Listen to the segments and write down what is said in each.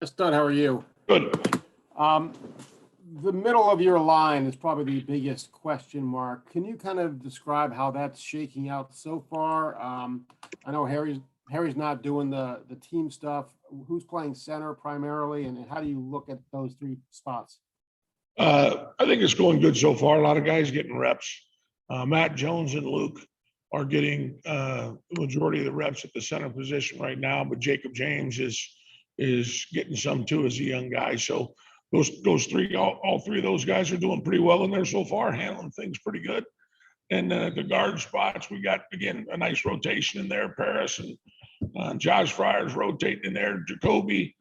Stud, how are you? Good. The middle of your line is probably the biggest question mark. Can you kind of describe how that's shaking out so far? I know Harry's not doing the team stuff. Who's playing center primarily, and how do you look at those three spots? I think it's going good so far. A lot of guys getting reps. Matt Jones and Luke are getting the majority of the reps at the center position right now, but Jacob James is getting some too as a young guy. So those three, all three of those guys are doing pretty well in there so far, handling things pretty good. And the guard spots, we got again a nice rotation in there. Paris and Josh Fryer's rotating in there. Jacoby,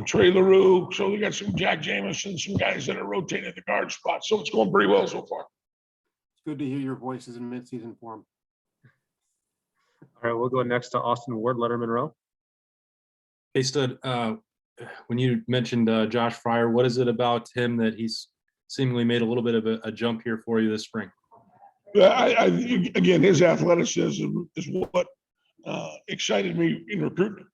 Trey LaRue. So we got some Jack Jamison, some guys that are rotating at the guard spot. So it's going pretty well so far. It's good to hear your voices in midseason form. All right, we'll go next to Austin Ward, Letterman Row. Hey, Stud, when you mentioned Josh Fryer, what is it about him that he's seemingly made a little bit of a jump here for you this spring? Yeah, again, his athleticism is what excited me in recruitment.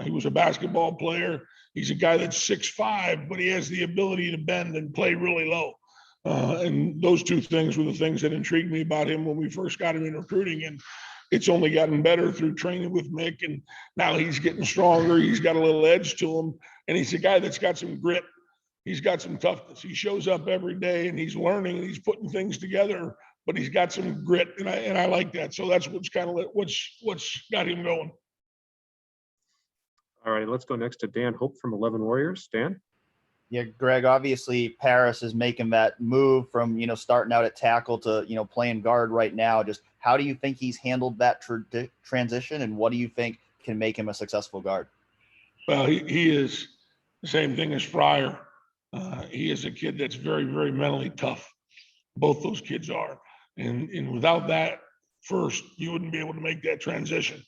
He was a basketball player. He's a guy that's 6'5", but he has the ability to bend and play really low. And those two things were the things that intrigued me about him when we first got him in recruiting. And it's only gotten better through training with Mick. And now he's getting stronger. He's got a little edge to him. And he's a guy that's got some grit. He's got some toughness. He shows up every day and he's learning and he's putting things together, but he's got some grit. And I like that. So that's what's kind of what's got him going. All right, let's go next to Dan Hope from 11 Warriors. Dan? Yeah, Greg, obviously Paris is making that move from, starting out at tackle to, playing guard right now. Just how do you think he's handled that transition, and what do you think can make him a successful guard? Well, he is the same thing as Fryer. He is a kid that's very, very mentally tough. Both those kids are. And without that first, you wouldn't be able to make that transition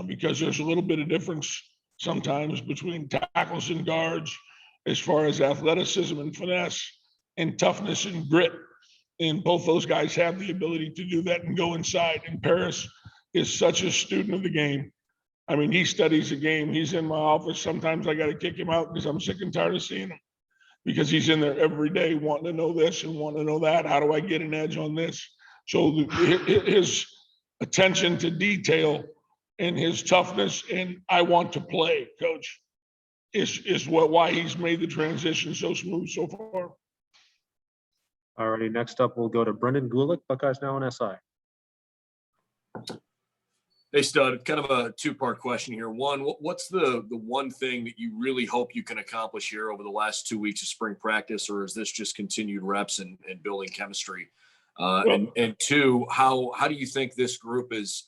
because there's a little bit of difference sometimes between tackles and guards as far as athleticism and finesse and toughness and grit. And both those guys have the ability to do that and go inside. And Paris is such a student of the game. I mean, he studies the game. He's in my office. Sometimes I got to kick him out because I'm sick and tired of seeing him, because he's in there every day wanting to know this and wanting to know that. How do I get an edge on this? So his attention to detail and his toughness and I want to play, coach, is why he's made the transition so smooth so far. All righty, next up, we'll go to Brendan Gulick, Buckeyes Now on SI. Hey, Stud, kind of a two-part question here. One, what's the one thing that you really hope you can accomplish here over the last 2 weeks of spring practice, or is this just continued reps and building chemistry? And two, how do you think this group is,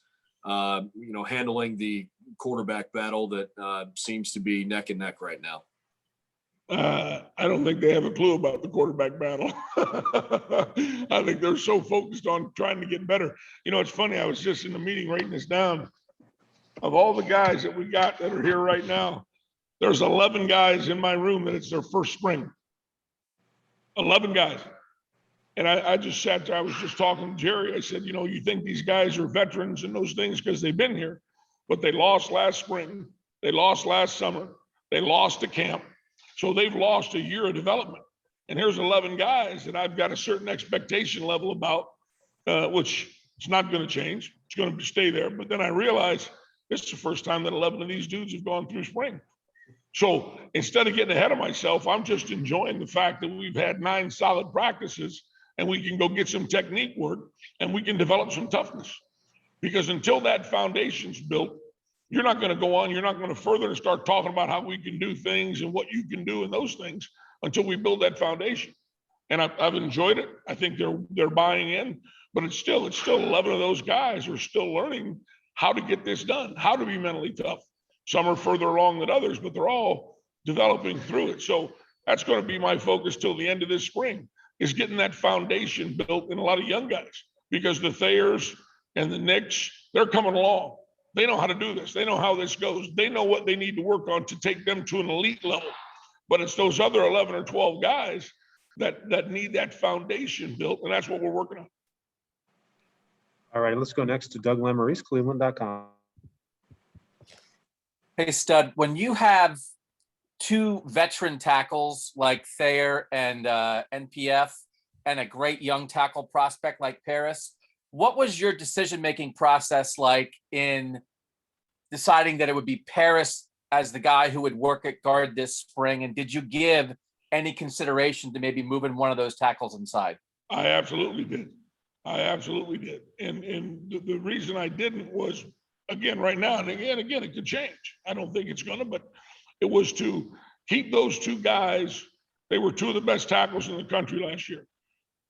handling the quarterback battle that seems to be neck and neck right now? I don't think they have a clue about the quarterback battle. I think they're so focused on trying to get better. It's funny. I was just in the meeting writing this down. Of all the guys that we got that are here right now, there's 11 guys in my room that it's their first spring. 11 guys. And I just sat there. I was just talking to Jerry. I said, you think these guys are veterans and those things because they've been here, but they lost last spring. They lost last summer. They lost to camp. So they've lost a year of development. And here's 11 guys that I've got a certain expectation level about, which it's not going to change. It's going to stay there. But then I realized this is the first time that 11 of these dudes have gone through spring. So instead of getting ahead of myself, I'm just enjoying the fact that we've had 9 solid practices and we can go get some technique work and we can develop some toughness. Because until that foundation's built, you're not going to go on. You're not going to further and start talking about how we can do things and what you can do and those things until we build that foundation. And I've enjoyed it. I think they're buying in, but it's still 11 of those guys are still learning how to get this done, how to be mentally tough. Some are further along than others, but they're all developing through it. So that's going to be my focus till the end of this spring, is getting that foundation built in a lot of young guys, because the Thayers and the Knicks, they're coming along. They know how to do this. They know how this goes. They know what they need to work on to take them to an elite level. But it's those other 11 or 12 guys that need that foundation built, and that's what we're working on. All right, let's go next to Doug Maurice, Cleveland.com. Hey, Stud, when you have two veteran tackles like Thayer and NPF and a great young tackle prospect like Paris. What was your decision-making process like in deciding that it would be Paris as the guy who would work at guard this spring? And did you give any consideration to maybe moving one of those tackles inside? I absolutely did. I absolutely did. And the reason I didn't was, again, right now, and again, it could change. I don't think it's gonna, but it was to keep those two guys. They were two of the best tackles in the country last year.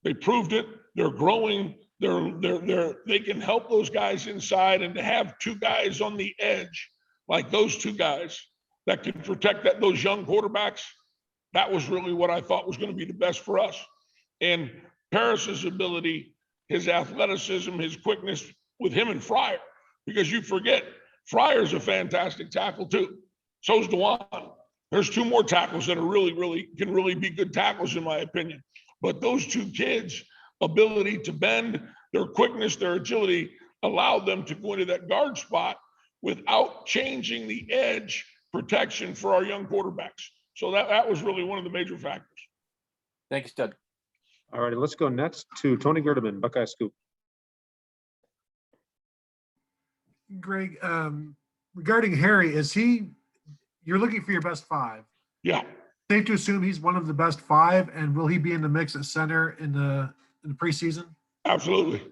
They proved it. They're growing. They can help those guys inside, and to have two guys on the edge, like those two guys that can protect those young quarterbacks, that was really what I thought was going to be the best for us. And Paris's ability, his athleticism, his quickness with him and Fryer, because you forget, Fryer's a fantastic tackle too. So's Dwan. There's two more tackles that are can really be good tackles in my opinion. But those two kids' ability to bend, their quickness, their agility, allowed them to go into that guard spot without changing the edge protection for our young quarterbacks. So that was really one of the major factors. Thank you, Stud. All righty, let's go next to Tony Gerdeman, Buckeye Scoop. Greg, regarding Harry, you're looking for your best five. Yeah, Safe to assume he's one of the best five, and will he be in the mix at center in the preseason? absolutely.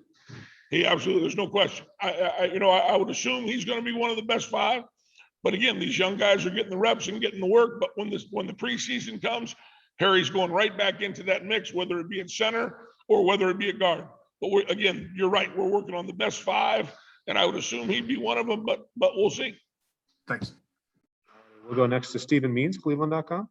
Absolutely, there's no question. I would assume he's going to be one of the best five. But again, these young guys are getting the reps and getting the work. But when the preseason comes, Harry's going right back into that mix, whether it be at center or whether it be at guard. But again, you're right. We're working on the best five, and I would assume he'd be one of them. But we'll see. Thanks. We'll go next to Stephen Means, Cleveland.com.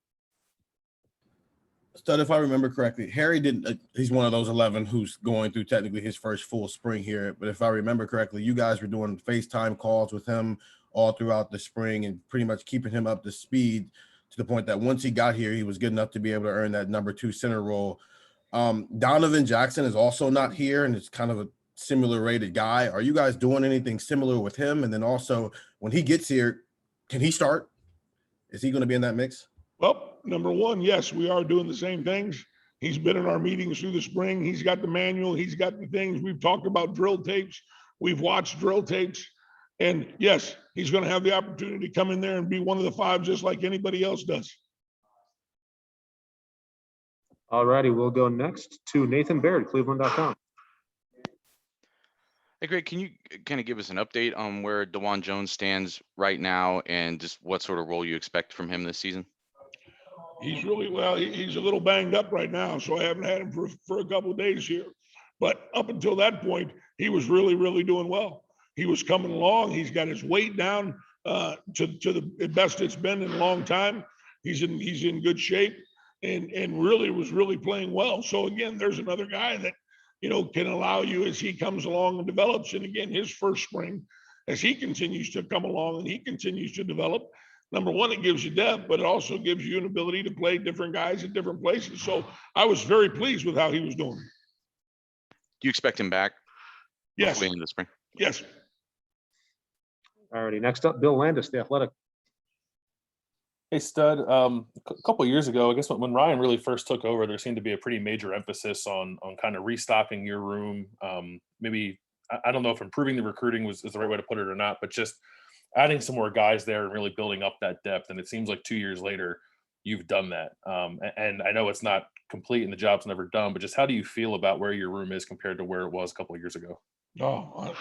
Stud, if I remember correctly, Harry didn't. He's one of those 11 who's going through technically his first full spring here. But if I remember correctly, you guys were doing FaceTime calls with him all throughout the spring and pretty much keeping him up to speed to the point that once he got here, he was good enough to be able to earn that number 2 center role. Donovan Jackson is also not here, and it's kind of a similar rated guy. Are you guys doing anything similar with him? And then also, when he gets here, can he start? Is he going to be in that mix? Well, number one, yes, we are doing the same things. He's been in our meetings through the spring. He's got the manual. He's got the things. We've talked about drill tapes. We've watched drill tapes. And yes, he's going to have the opportunity to come in there and be one of the five just like anybody else does. All righty, we'll go next to Nathan Baird, Cleveland.com. Hey, Greg, can you kind of give us an update on where Dwan Jones stands right now and just what sort of role you expect from him this season? He's really well. He's a little banged up right now, so I haven't had him for a couple of days here. But up until that point, he was really doing well. He was coming along. He's got his weight down to the best it's been in a long time. He's in good shape and really was playing well. So again, there's another guy that can allow you as he comes along and develops. And again, his first spring, as he continues to come along and he continues to develop. Number one, it gives you depth, but it also gives you an ability to play different guys at different places. So I was very pleased with how he was doing. Do you expect him back? Yes. In the spring? Yes. All righty, next up, Bill Landis, The Athletic. Hey, Stud. A couple of years ago, I guess when Ryan really first took over, there seemed to be a pretty major emphasis on kind of restocking your room. Maybe, I don't know if improving the recruiting is the right way to put it or not, but just adding some more guys there and really building up that depth. And it seems like 2 years later, you've done that. And I know it's not complete and the job's never done, but just how do you feel about where your room is compared to where it was a couple of years ago? Oh,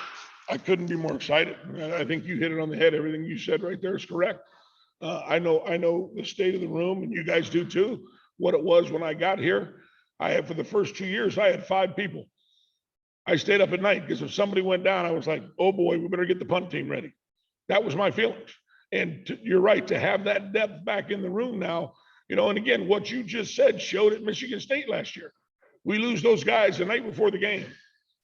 I couldn't be more excited. I think you hit it on the head. Everything you said right there is correct. I know the state of the room, and you guys do too, what it was when I got here. For the first 2 years, I had 5 people. I stayed up at night because if somebody went down, I was like, oh boy, we better get the punt team ready. That was my feelings. And you're right, to have that depth back in the room now, and again, what you just said showed at Michigan State last year. We lose those guys the night before the game.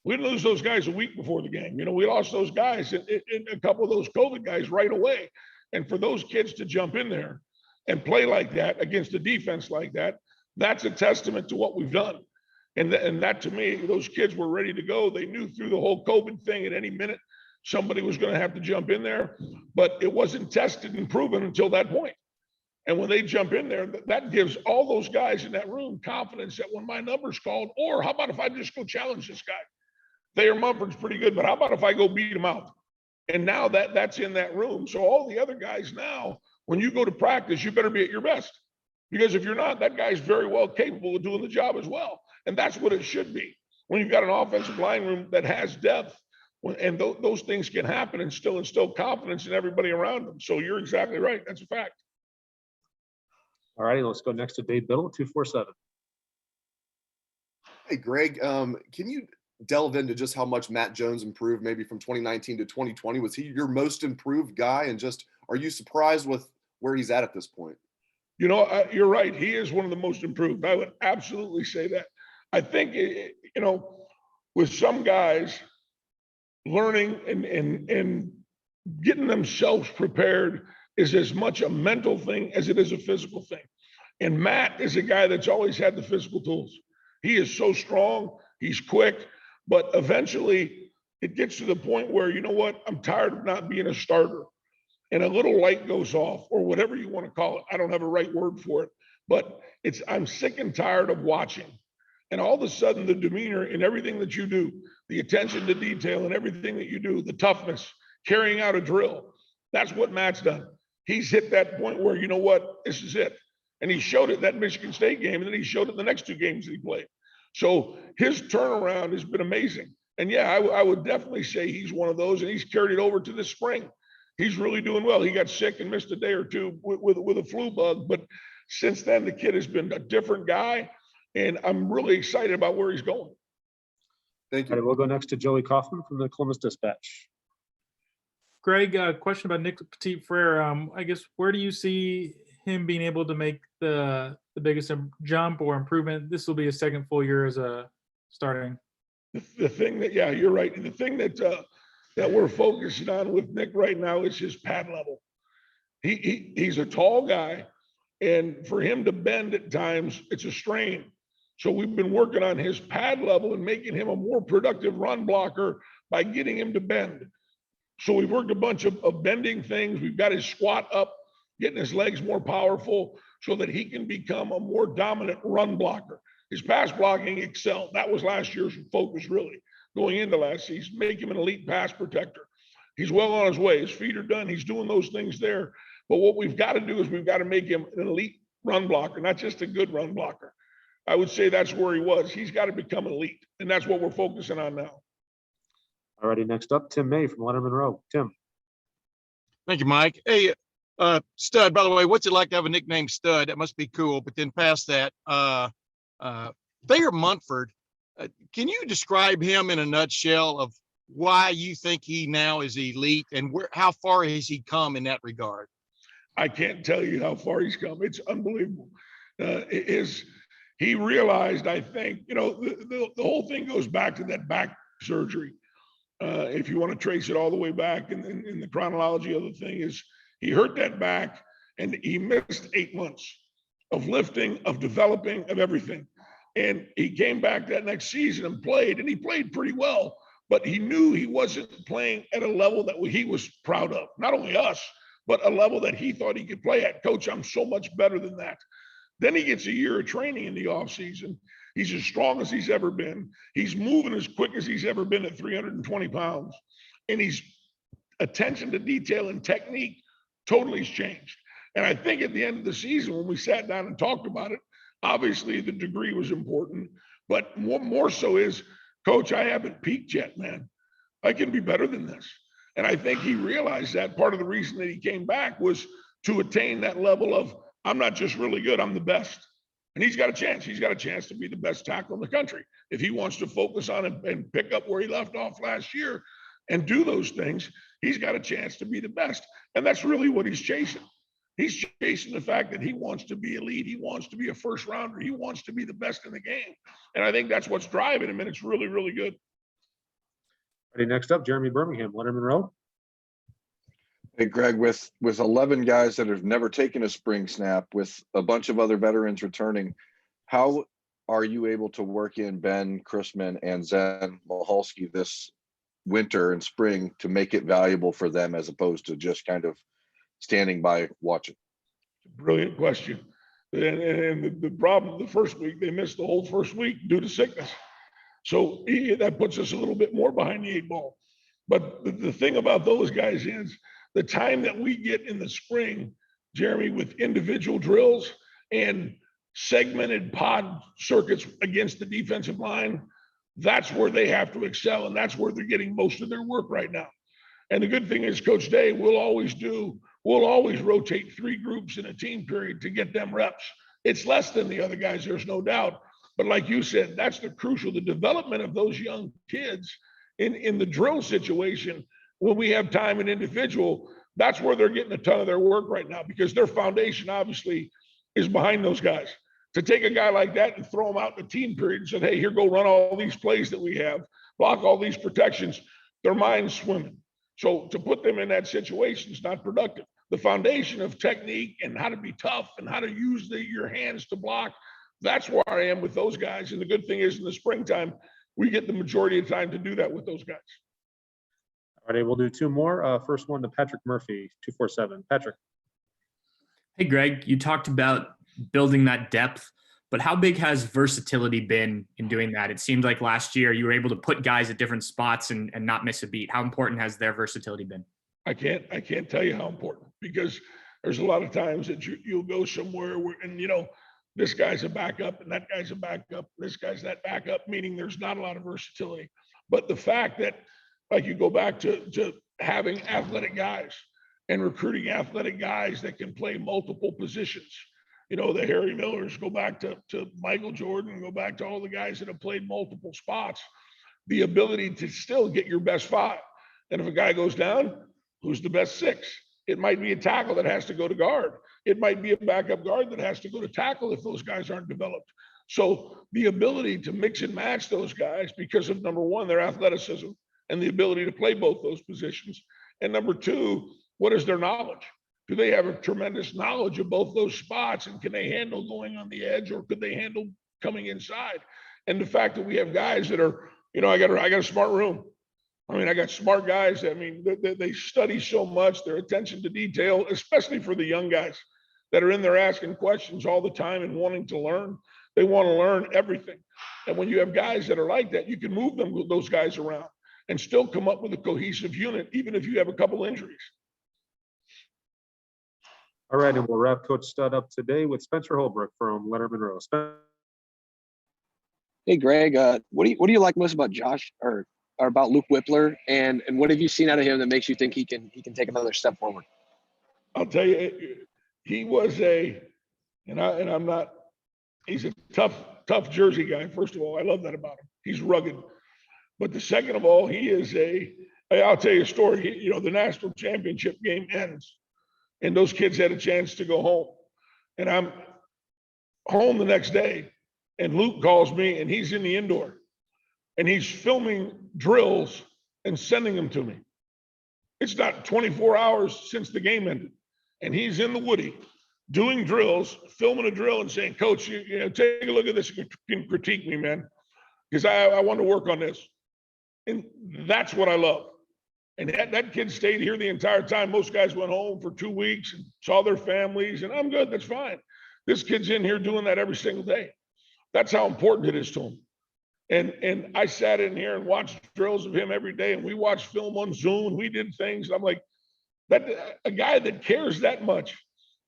We didn't lose those guys a week before the game. We lost those guys and a couple of those COVID guys right away. And for those kids to jump in there and play like that against a defense like that, that's a testament to what we've done. And that to me, those kids were ready to go. They knew through the whole COVID thing at any minute, somebody was going to have to jump in there, but it wasn't tested and proven until that point. And when they jump in there, that gives all those guys in that room confidence that when my number's called, or how about if I just go challenge this guy? Thayer Munford's pretty good, but how about if I go beat him out? And now that's in that room. So all the other guys now, when you go to practice, you better be at your best. Because if you're not, that guy's very well capable of doing the job as well. And that's what it should be. When you've got an offensive line room that has depth, and those things can happen and still instill confidence in everybody around them. So you're exactly right. That's a fact. All righty, let's go next to Dave Biddle, 247. Hey, Greg, can you delve into just how much Matt Jones improved maybe from 2019 to 2020? Was he your most improved guy? And just, are you surprised with where he's at this point? You know, you're right. He is one of the most improved. I would absolutely say that. I think, you know, with some guys learning and getting themselves prepared is as much a mental thing as it is a physical thing. And Matt is a guy that's always had the physical tools. He is so strong, he's quick, but eventually it gets to the point where, you know what, I'm tired of not being a starter. And a little light goes off, or whatever you want to call it. I don't have a right word for it, but I'm sick and tired of watching. And all of a sudden, the demeanor in everything that you do, the attention to detail and everything that you do, the toughness, carrying out a drill, that's what Matt's done. He's hit that point where, you know what, this is it. And he showed it that Michigan State game, and then he showed it the next two games that he played. So his turnaround has been amazing. And yeah, I would definitely say he's one of those, and he's carried it over to this spring. He's really doing well. He got sick and missed a day or two with a flu bug, but since then, the kid has been a different guy, and I'm really excited about where he's going. Thank All right, you. we'll go next to Joey Kaufman from the Columbus Dispatch. Greg, question about Nick Petit Frere. I guess, where do you see him being able to make the biggest jump or improvement? This will be his second full year as a starting. The thing that, yeah, you're right. And the thing that we're focusing on with Nick right now is his pad level. He's a tall guy, and for him to bend at times, it's a strain. So we've been working on his pad level and making him a more productive run blocker by getting him to bend. So we've worked a bunch of bending things. We've got his squat up, getting his legs more powerful so that he can become a more dominant run blocker. His pass blocking excelled. That was last year's focus, really, going into last season, make him an elite pass protector. He's well on his way. His feet are done. He's doing those things there. But what we've got to do is we've got to make him an elite run blocker, not just a good run blocker. I would say that's where he was. He's got to become elite, and that's what we're focusing on now. All righty, next up, Tim May from Leonard Monroe. Tim. Thank you, Mike. Hey, Stud, by the way, what's it like to have a nickname Stud? That must be cool. But then past that, Thayer Munford, can you describe him in a nutshell of why you think he now is elite and how far has he come in that regard? I can't tell you how far he's come. It's unbelievable. He realized, I think, you know, the whole thing goes back to that back surgery. If you want to trace it all the way back in the chronology of the thing, is he hurt that back and he missed 8 months of lifting, of developing, of everything. And he came back that next season and he played pretty well, but he knew he wasn't playing at a level that he was proud of. Not only us, but a level that he thought he could play at. Coach, I'm so much better than that. Then he gets a year of training in the offseason. He's as strong as he's ever been. He's moving as quick as he's ever been at 320 pounds. And he's attention to detail and technique totally has changed. And I think at the end of the season, when we sat down and talked about it, obviously the degree was important, but more so is, Coach, I haven't peaked yet, man. I can be better than this. And I think he realized that part of the reason that he came back was to attain that level of, I'm not just really good, I'm the best. And he's got a chance. He's got a chance to be the best tackle in the country. If he wants to focus on it and pick up where he left off last year and do those things, he's got a chance to be the best. And that's really what he's chasing. He's chasing the fact that he wants to be elite. He wants to be a first rounder. He wants to be the best in the game. And I think that's what's driving him. And it's really, really good. Ready, next up, Jeremy Birmingham, Leonard Monroe. Hey, Greg, with 11 guys that have never taken a spring snap, with a bunch of other veterans returning, how are you able to work in Ben Chrisman and Zen Mahalski this winter and spring to make it valuable for them as opposed to just kind of standing by watching? Brilliant question. And the problem, the first week, they missed the whole first week due to sickness. So that puts us a little bit more behind the 8 ball. But the thing about those guys is the time that we get in the spring, Jeremy, with individual drills and segmented pod circuits against the defensive line, that's where they have to excel. And that's where they're getting most of their work right now. And the good thing is Coach Day we'll always rotate 3 groups in a team period to get them reps. It's less than the other guys, there's no doubt. But like you said, that's the development of those young kids in the drill situation. When we have time in individual, that's where they're getting a ton of their work right now, because their foundation obviously is behind those guys. To take a guy like that and throw him out in the team period and say, hey, here, go run all these plays that we have, block all these protections, their mind's swimming. So to put them in that situation is not productive. The foundation of technique and how to be tough and how to use your hands to block, that's where I am with those guys. And the good thing is in the springtime, we get the majority of time to do that with those guys. All right, we'll do 2 more. First one to Patrick Murphy, 247. Patrick. Hey, Greg, you talked about building that depth, but how big has versatility been in doing that? It seemed like last year you were able to put guys at different spots and not miss a beat. How important has their versatility been? I can't tell you how important, because there's a lot of times that you'll go somewhere where, and this guy's a backup and that guy's a backup, this guy's that backup, meaning there's not a lot of versatility. But the fact that, like, you go back to having athletic guys and recruiting athletic guys that can play multiple positions. The Harry Millers, go back to Michael Jordan, go back to all the guys that have played multiple spots, the ability to still get your best 5. And if a guy goes down, who's the best 6? It might be a tackle that has to go to guard. It might be a backup guard that has to go to tackle if those guys aren't developed. So the ability to mix and match those guys because of, number 1, their athleticism and the ability to play both those positions. And number 2, what is their knowledge? Do they have a tremendous knowledge of both those spots, and can they handle going on the edge, or could they handle coming inside? And the fact that we have guys that are, I got a smart room. I got smart guys. They study so much, their attention to detail, especially for the young guys that are in there asking questions all the time and wanting to learn. They want to learn everything. And when you have guys that are like that, you can move those guys around and still come up with a cohesive unit, even if you have a couple injuries. All right, and we'll wrap Coach Stud up today with Spencer Holbrook from Letterman Row. Hey, Greg, what do you like most about Josh or about Luke Whippler, and what have you seen out of him that makes you think he can take another step forward? I'll tell you, he was he's a tough Jersey guy. First of all, I love that about him. He's rugged. But the second of all, he is I'll tell you a story. The national championship game ends, and those kids had a chance to go home. And I'm home the next day, and Luke calls me, and he's in the indoor, and he's filming drills and sending them to me. It's not 24 hours since the game ended, and he's in the Woody doing drills, filming a drill and saying, Coach, take a look at this and critique me, man, because I want to work on this. And that's what I love. And that kid stayed here the entire time. Most guys went home for 2 weeks and saw their families, and I'm good, that's fine. This kid's in here doing that every single day. That's how important it is to him. And I sat in here and watched drills of him every day, and we watched film on Zoom, and we did things. I'm like, a guy that cares that much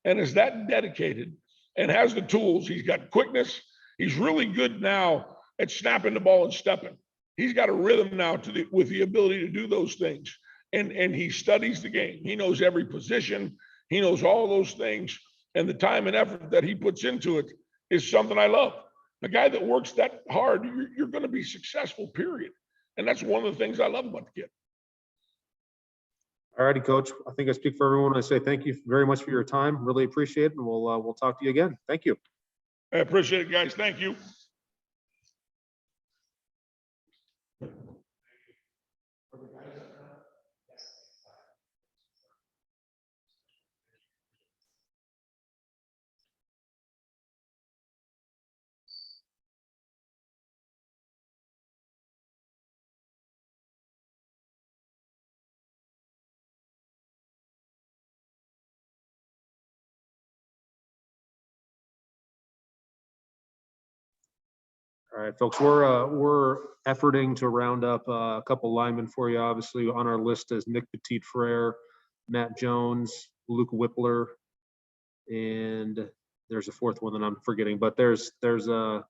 and is that dedicated and has the tools. He's got quickness. He's really good now at snapping the ball and stepping. He's got a rhythm now with the ability to do those things. And he studies the game. He knows every position. He knows all those things. And the time and effort that he puts into it is something I love. A guy that works that hard, you're going to be successful, period. And that's one of the things I love about the kid. All righty, Coach. I think I speak for everyone. I say thank you very much for your time. Really appreciate it. And we'll talk to you again. Thank you. I appreciate it, guys. Thank you. All right, folks, we're efforting to round up a couple linemen for you. Obviously, on our list is Nick Petit Frere, Matt Jones, Luke Whippler, and there's a fourth one that I'm forgetting. But there's a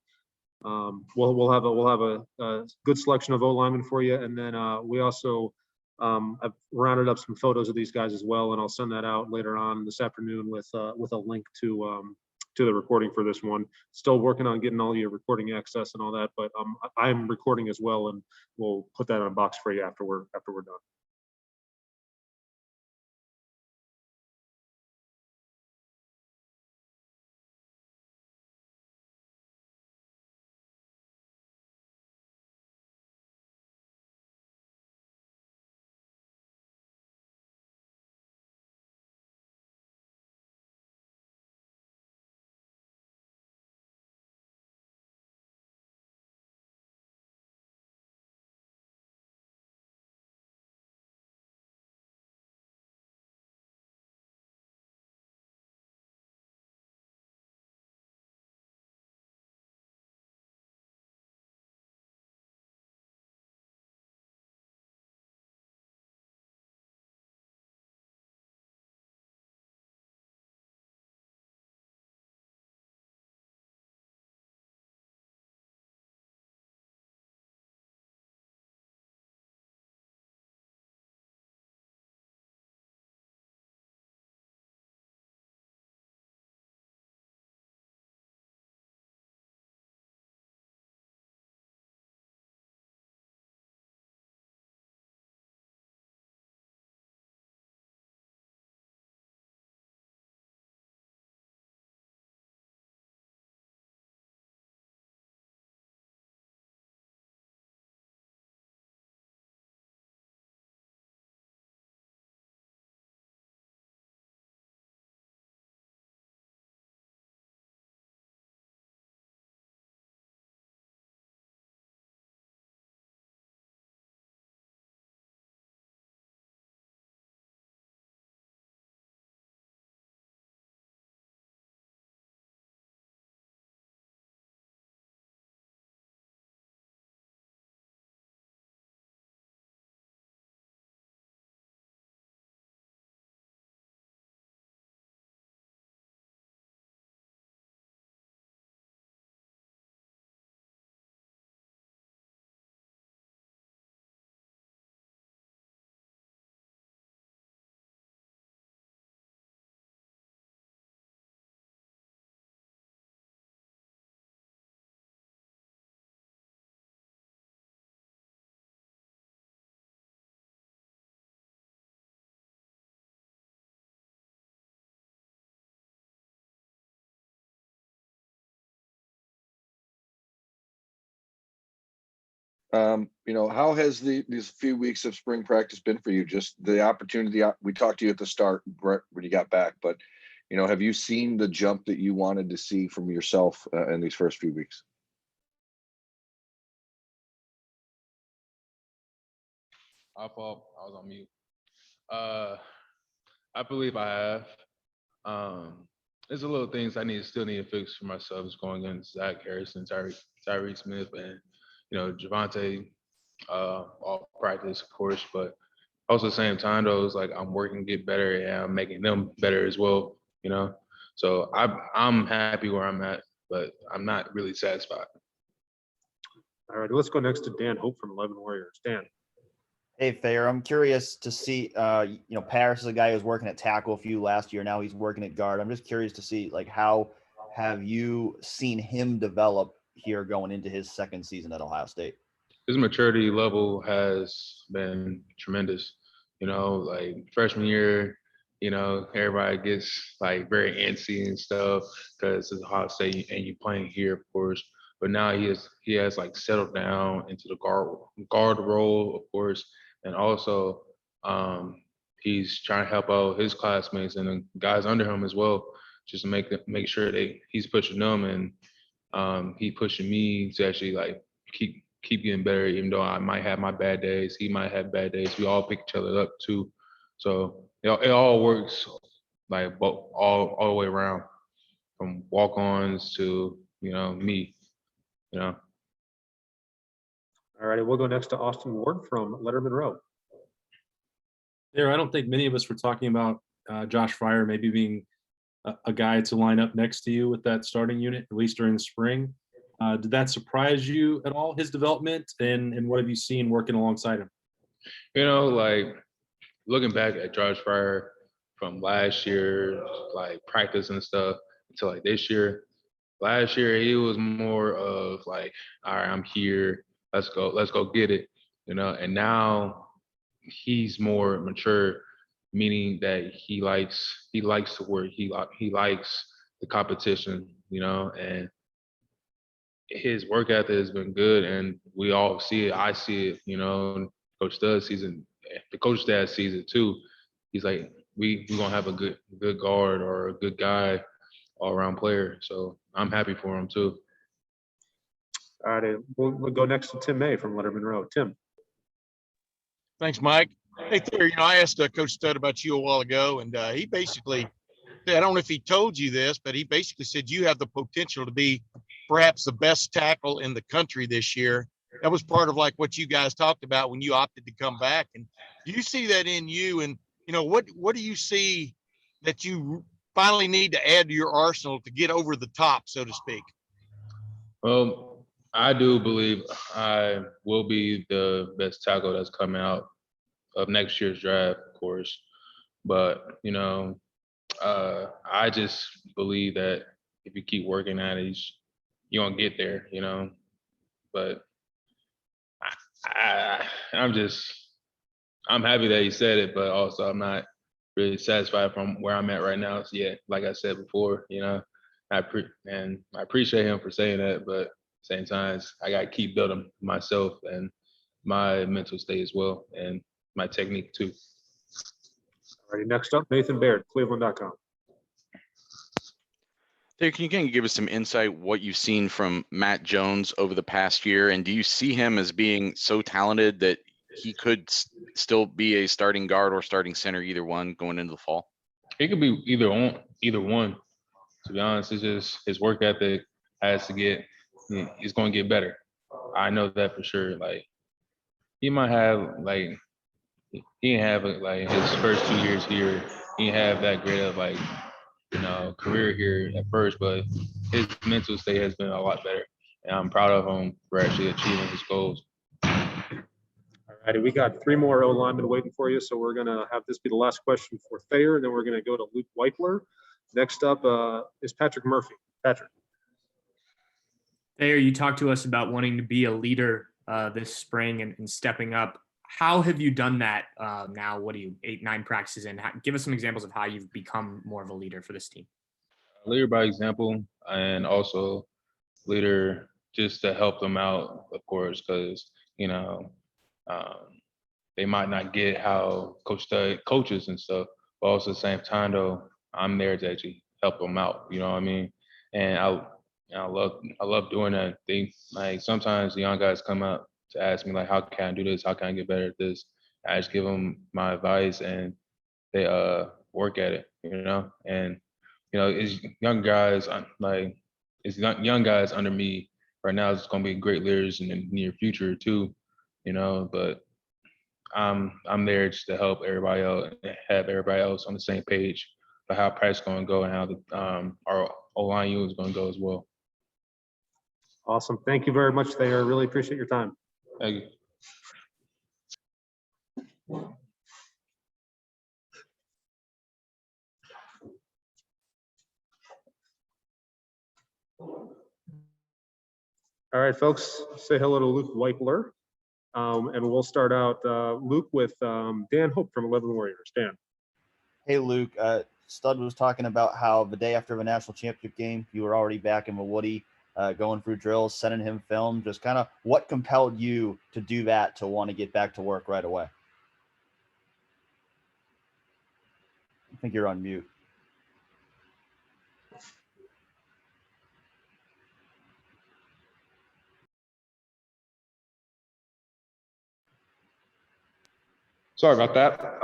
we'll have a good selection of O linemen for you, and then we also I've rounded up some photos of these guys as well, and I'll send that out later on this afternoon with a link to the recording for this one. Still working on getting all your recording access and all that, but I'm recording as well, and we'll put that on a box for you after we're done. How has these few weeks of spring practice been for you? Just the opportunity, we talked to you at the start, Brett, when you got back, but, have you seen the jump that you wanted to see from yourself in these first few weeks? I fault. I was on mute. I believe I have. There's a little things I still need to fix for myself. Is going against Zach Harrison, Tyree Smith, and Javante all practice, of course, but also at the same time, though, it's like I'm working to get better and I'm making them better as well, So I'm happy where I'm at, but I'm not really satisfied. All right, let's go next to Dan Hope from 11 Warriors. Dan. Hey, Thayer, I'm curious to see, Paris is a guy who was working at tackle a few last year. Now he's working at guard. I'm just curious to see, how have you seen him develop here going into his second season at Ohio State? His maturity level has been tremendous. Like freshman year, everybody gets like very antsy and stuff because it's Ohio State and you playing here, of course. But now he has like settled down into the guard role, of course, and also he's trying to help out his classmates and the guys under him as well, just to make sure that he's pushing them and he pushing me to actually like keep getting better. Even though I might have my bad days, he might have bad days. We all pick each other up too, so it all works like all the way around, from walk-ons to me. All righty, we'll go next to Austin Ward from Letterman Row. There, I don't think many of us were talking about Josh Fryer maybe being a guy to line up next to you with that starting unit, at least during the spring. Did that surprise you at all, his development, and what have you seen working alongside him? You know, like looking back at Josh Fryer from last year, like practice and stuff, to like this year. Last year he was more of like, all right, I'm here, let's go get it, you know. And now he's more mature, meaning that he likes to work, he likes the competition, you know, and his work ethic has been good, and we all see it. I see it, you know. Coach Stud sees it, the coach dad sees it too. He's like, we gonna have a good guard or a good guy, all around player. So I'm happy for him too. All right, we'll go next to Tim May from Letterman Row. Tim. Thanks, Mike. Hey, Thayer, you know, I asked Coach Stud about you a while ago, and he basically said, I don't know if he told you this, but he basically said you have the potential to be perhaps the best tackle in the country this year. That was part of like what you guys talked about when you opted to come back. And do you see that in you? And, you know, what do you see that you finally need to add to your arsenal to get over the top, so to speak? Well, I do believe I will be the best tackle that's coming out of next year's draft, of course. But, you know, I just believe that if you keep working at it, you're going to get there, you know. But I'm happy that he said it, but also I'm not really satisfied from where I'm at right now yet. Like I said before, you know, I appreciate him for saying that, but at the same time, I got to keep building myself and my mental state as well, and my technique too. All right, next up, Nathan Baird, Cleveland.com. Thayer, can you kind of give us some insight what you've seen from Matt Jones over the past year, and do you see him as being so talented that he could still be a starting guard or starting center, either one, going into the fall? It could be either one. To be honest, it's just his work ethic has to get. He's going to get better. I know that for sure. Like he might have like he didn't have like his first 2 years here. He didn't have that great of like, you know, career here at first, but his mental state has been a lot better, and I'm proud of him for actually achieving his goals. All righty, we got 3 more O linemen waiting for you, so we're gonna have this be the last question for Thayer, and then we're gonna go to Luke Weipler. Next up is Patrick Murphy. Patrick. Thayer, you talked to us about wanting to be a leader this spring and stepping up. How have you done that now? What are you, 8, 9 practices in? Give us some examples of how you've become more of a leader for this team. Leader by example, and also leader just to help them out, of course, because, you know, they might not get how Coach Stud coaches and stuff, but also at the same time, though, I'm there to actually help them out. You know what I mean? And I love doing that. Like sometimes the young guys come up to ask me like, how can I do this? How can I get better at this? I just give them my advice, and they work at it. You know, and you know, it's young guys young guys under me right now. It's going to be great leaders in the near future too. You know, but I'm there just to help everybody else, have everybody else on the same page for how practice is going to go and how the our O-line unit is going to go as well. Awesome. Thank you very much, Thayer. Really appreciate your time. Thank you. All right, folks, say hello to Luke Weipler. And we'll start out, Luke, with Dan Hope from 11 Warriors. Dan. Hey, Luke. Stud was talking about how the day after the national championship game, you were already back in the Woody, going through drills, sending him film. Just kind of what compelled you to do that, to want to get back to work right away? I think you're on mute. Sorry about that.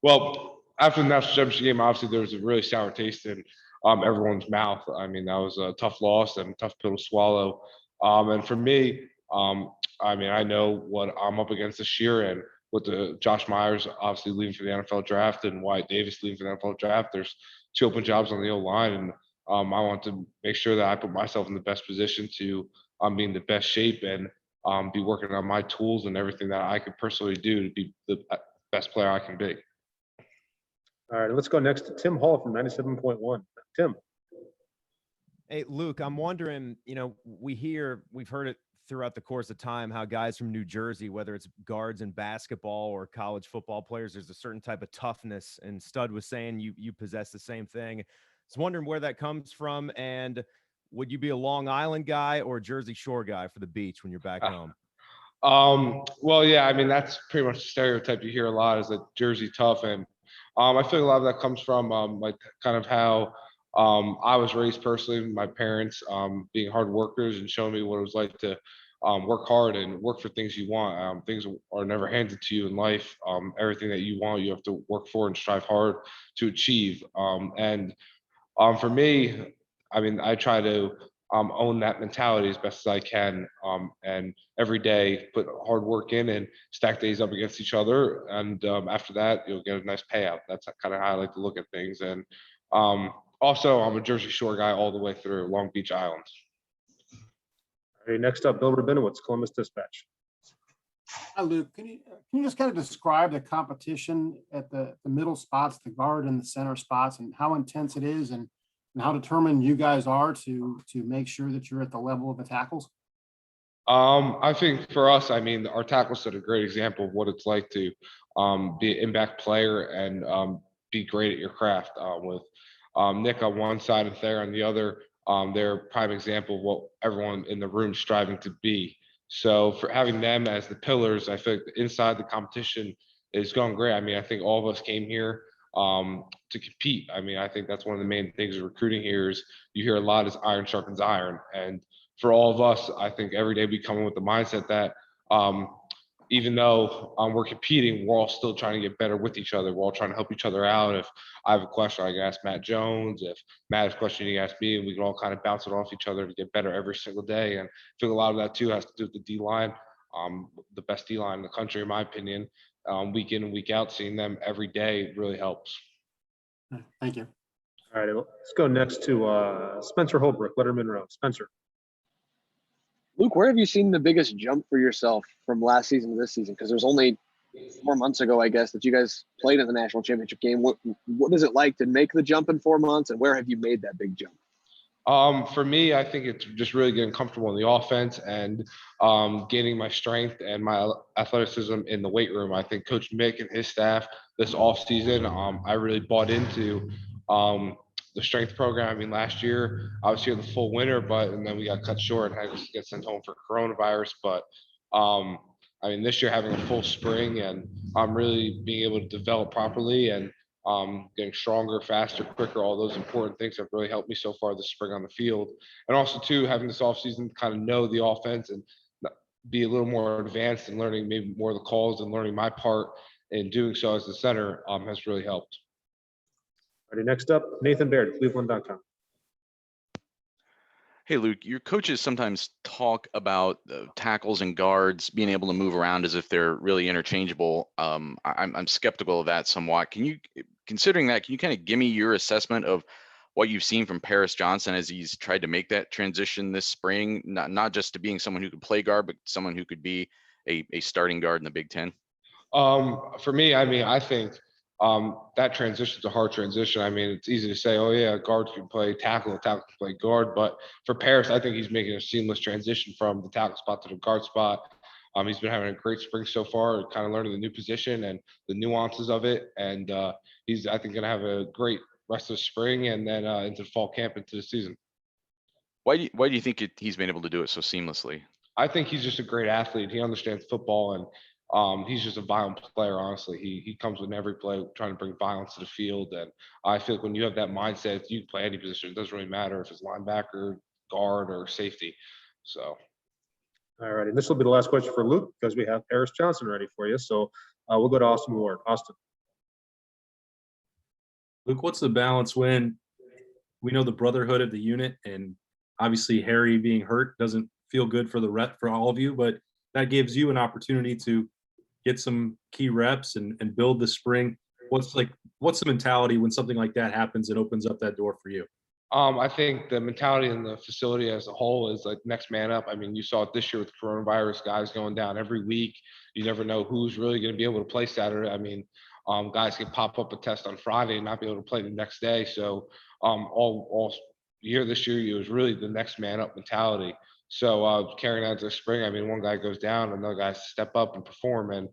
Well, after the national championship game, obviously there was a really sour taste in everyone's mouth. I mean, that was a tough loss and a tough pill to swallow. And for me, I mean, I know what I'm up against this year, and with the Josh Myers obviously leaving for the NFL draft and Wyatt Davis leaving for the NFL draft, there's 2 open jobs on the O-line, and I want to make sure that I put myself in the best position to be in the best shape and be working on my tools and everything that I could personally do to be the best player I can be. All right, let's go next to Tim Hall from 97.1. Tim. Hey, Luke, I'm wondering, we've heard it throughout the course of time, how guys from New Jersey, whether it's guards in basketball or college football players, there's a certain type of toughness, and Stud was saying you possess the same thing. I was wondering where that comes from, and would you be a Long Island guy or a Jersey Shore guy for the beach when you're back home? Well, yeah, I mean, that's pretty much the stereotype you hear a lot, is that Jersey tough. And I feel a lot of that comes from like kind of how I was raised personally, my parents being hard workers and showing me what it was like to work hard and work for things you want. Things are never handed to you in life. Everything that you want, you have to work for and strive hard to achieve. For me, I mean, I try to own that mentality as best as I can, and every day put hard work in and stack days up against each other. And after that, you'll get a nice payout. That's kind of how I like to look at things. And also, I'm a Jersey Shore guy all the way through Long Beach Island. All right, next up, Bill Rabinowitz, Columbus Dispatch. Hi, Luke. Can you just kind of describe the competition at the middle spots, the guard and the center spots, and how intense it is, and how determined you guys are to make sure that you're at the level of the tackles? I think for us, I mean, our tackles set a great example of what it's like to be an impact player and be great at your craft. With Nick on one side and Thayer on the other, they're a prime example of what everyone in the room is striving to be. So for having them as the pillars, I think inside the competition is going great. I mean, I think all of us came here to compete. I mean, I think that's one of the main things of recruiting here is you hear a lot is iron sharpens iron. And for all of us, I think every day we come in with the mindset that even though we're competing, we're all still trying to get better with each other. We're all trying to help each other out. If I have a question, I can ask Matt Jones. If Matt has a question, he can ask me, and we can all kind of bounce it off each other to get better every single day. And I think a lot of that too has to do with the D-line, the best D-line in the country, in my opinion. Week in and week out, seeing them every day really helps. Thank you. All right, let's go next to Spencer Holbrook, Letterman Row. Spencer. Luke, where have you seen the biggest jump for yourself from last season to this season? Because there's only 4 months ago, I guess, that you guys played in the national championship game. What is it like to make the jump in 4 months, and where have you made that big jump? For me, I think it's just really getting comfortable in the offense and gaining my strength and my athleticism in the weight room. I think Coach Mick and his staff this offseason, I really bought into the strength program. I mean, last year I was here the full winter, and then we got cut short and had to get sent home for coronavirus. But I mean, this year having a full spring and really being able to develop properly and getting stronger, faster, quicker, all those important things have really helped me so far this spring on the field. And also too, having this offseason kind of know the offense and be a little more advanced and learning maybe more of the calls and learning my part in doing so as the center has really helped. All right, next up, Nathan Baird, Cleveland.com. Hey, Luke, your coaches sometimes talk about tackles and guards being able to move around as if they're really interchangeable. I'm skeptical of that somewhat. Considering that, can you kind of give me your assessment of what you've seen from Paris Johnson as he's tried to make that transition this spring, not just to being someone who could play guard, but someone who could be a starting guard in the Big Ten? For me, I mean, I think that transition is a hard transition. I mean, it's easy to say, oh yeah, guard can play tackle can play guard. But for Paris, I think he's making a seamless transition from the tackle spot to the guard spot. He's been having a great spring so far, kind of learning the new position and the nuances of it. And he's, I think, going to have a great rest of the spring and then into fall camp into the season. Why do you think he's been able to do it so seamlessly? I think he's just a great athlete. He understands football and he's just a violent player, honestly. He comes with every play trying to bring violence to the field. And I feel like when you have that mindset, you can play any position. It doesn't really matter if it's linebacker, guard, or safety. So. All right, and this will be the last question for Luke because we have Paris Johnson ready for you. So we'll go to Austin Ward. Austin. Luke, what's the balance when we know the brotherhood of the unit, and obviously Harry being hurt doesn't feel good for for all of you, but that gives you an opportunity to get some key reps and build the spring. What's the mentality when something like that happens and opens up that door for you? I think the mentality in the facility as a whole is like next man up. I mean, you saw it this year with coronavirus, guys going down every week. You never know who's really going to be able to play Saturday. I mean, guys can pop up a test on Friday and not be able to play the next day. So all year this year, it was really the next man up mentality. So carrying out to spring, I mean, one guy goes down, another guy step up and perform, and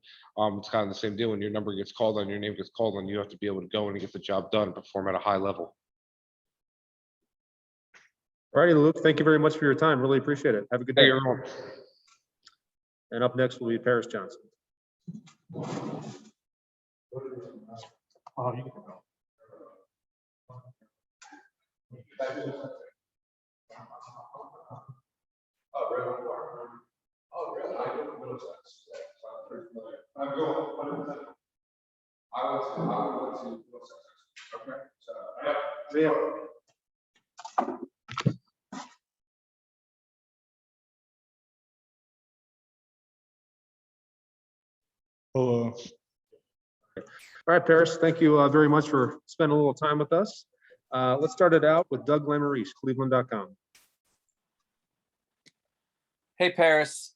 it's kind of the same deal. When your number gets called on, your name gets called on, you have to be able to go and get the job done and perform at a high level. All righty, Luke, thank you very much for your time. Really appreciate it. Have a good day. Hey, everyone. And up next will be Paris Johnson. Hello. All right, Paris, thank you very much for spending a little time with us. Let's start it out with Doug Maurice, Cleveland.com. Hey, Paris.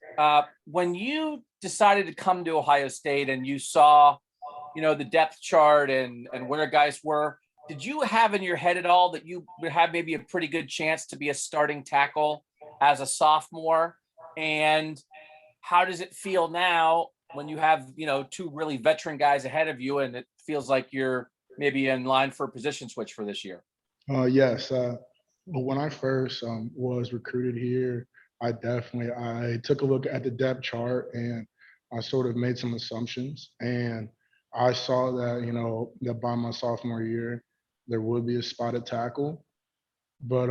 When you decided to come to Ohio State and you saw, the depth chart and where guys were, did you have in your head at all that you would have maybe a pretty good chance to be a starting tackle as a sophomore? And how does it feel now when you have, two really veteran guys ahead of you and it feels like you're maybe in line for a position switch for this year? Yes. When I first was recruited here, I took a look at the depth chart and I sort of made some assumptions. And I saw that, that by my sophomore year, there would be a spot at tackle. But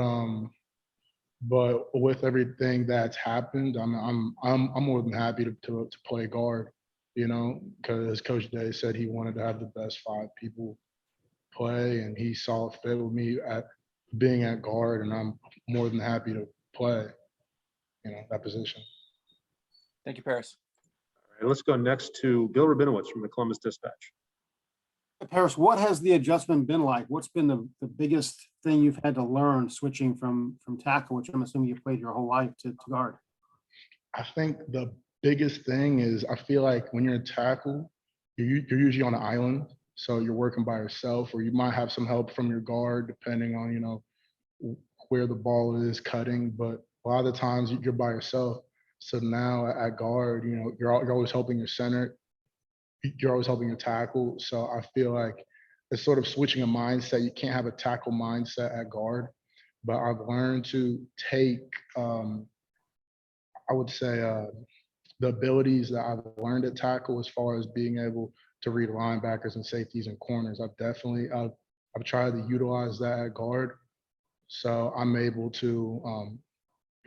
with everything that's happened, I'm more than happy to play guard, because Coach Day said he wanted to have the best 5 people play, and he saw it fit with me at being at guard, and I'm more than happy to play, that position. Thank you, Paris. All right, let's go next to Bill Rabinowitz from the Columbus Dispatch. Paris, what has the adjustment been like? What's been the biggest thing you've had to learn switching from tackle, which I'm assuming you played your whole life, to guard? I think the biggest thing is I feel like when you're a tackle, you're usually on an island. So you're working by yourself, or you might have some help from your guard, depending on, where the ball is cutting. But a lot of the times you're by yourself. So now at guard, you're always helping your center. You're always helping your tackle. So I feel like it's sort of switching a mindset. You can't have a tackle mindset at guard. But I've learned to take, I would say, the abilities that I've learned at tackle as far as being able to read linebackers and safeties and corners. I've tried to utilize that at guard. So I'm able to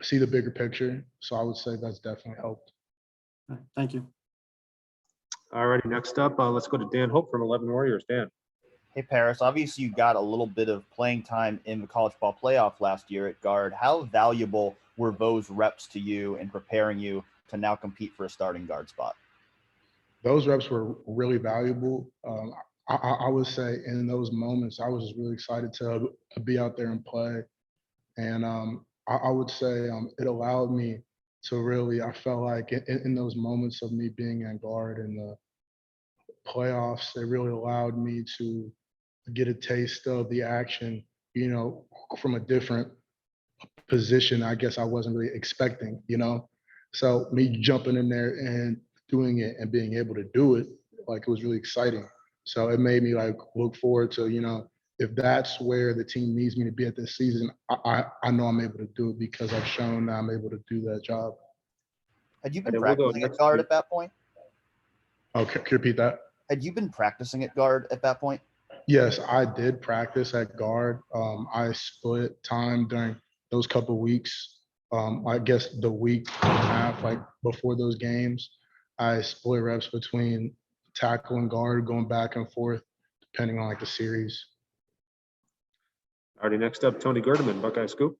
see the bigger picture. So I would say that's definitely helped. Thank you. All righty, next up, let's go to Dan Hope from 11 Warriors. Dan. Hey, Paris, obviously you got a little bit of playing time in the college ball playoff last year at guard. How valuable were those reps to you in preparing you to now compete for a starting guard spot? Those reps were really valuable. I would say in those moments, I was just really excited to be out there and play. And I would say it allowed me to really, I felt like in those moments of me being at guard in the playoffs, it really allowed me to get a taste of the action, from a different position I guess I wasn't really expecting, So me jumping in there and doing it and being able to do it, like, it was really exciting. So it made me look forward to, if that's where the team needs me to be at this season, I know I'm able to do it because I've shown that I'm able to do that job. Had you been practicing at guard at that point? Oh, can you repeat that? Had you been practicing at guard at that point? Yes, I did practice at guard. I split time during those couple of weeks. I guess the week and a half, before those games, I split reps between tackle and guard, going back and forth, depending on the series. Alrighty, next up, Tony Gerdeman, Buckeye Scoop.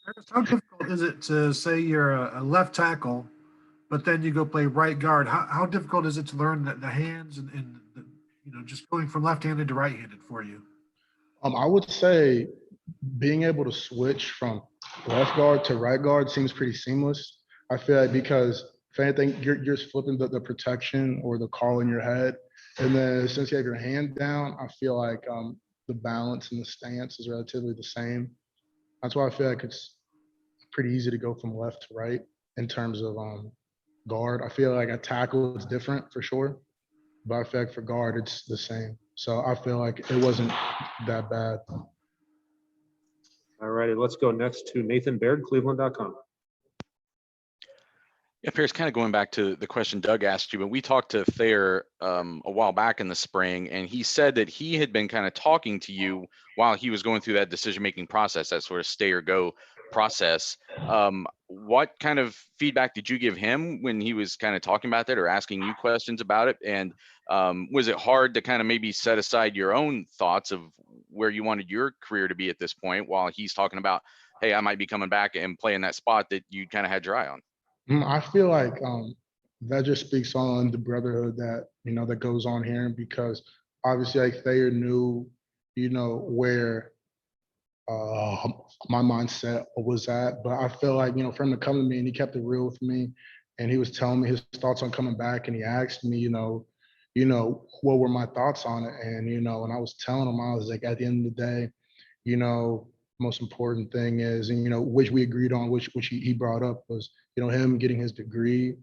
How difficult is it to say you're a left tackle, but then you go play right guard? How difficult is it to learn the hands and just going from left-handed to right-handed for you? I would say being able to switch from left guard to right guard seems pretty seamless. I feel like because if anything, you're just flipping the protection or the call in your head. And then since you have your hand down, I feel like the balance and the stance is relatively the same. That's why I feel like it's pretty easy to go from left to right in terms of guard. I feel like a tackle is different for sure, but I feel like for guard, it's the same. So I feel like it wasn't that bad. All righty, let's go next to Nathan Baird, Cleveland.com. Yeah, Pierce, kind of going back to the question Doug asked you, but we talked to Thayer a while back in the spring, and he said that he had been kind of talking to you while he was going through that decision-making process, that sort of stay or go process. What kind of feedback did you give him when he was kind of talking about that or asking you questions about it? And was it hard to kind of maybe set aside your own thoughts of where you wanted your career to be at this point while he's talking about, hey, I might be coming back and playing that spot that you kind of had your eye on? I feel like that just speaks on the brotherhood that that goes on here, because obviously like Thayer knew where my mindset was at, but I feel like for him to come to me and he kept it real with me, and he was telling me his thoughts on coming back, and he asked me what were my thoughts on it, and and I was telling him, I was like, at the end of the day, most important thing is, and which we agreed on, which he brought up was him getting his degree,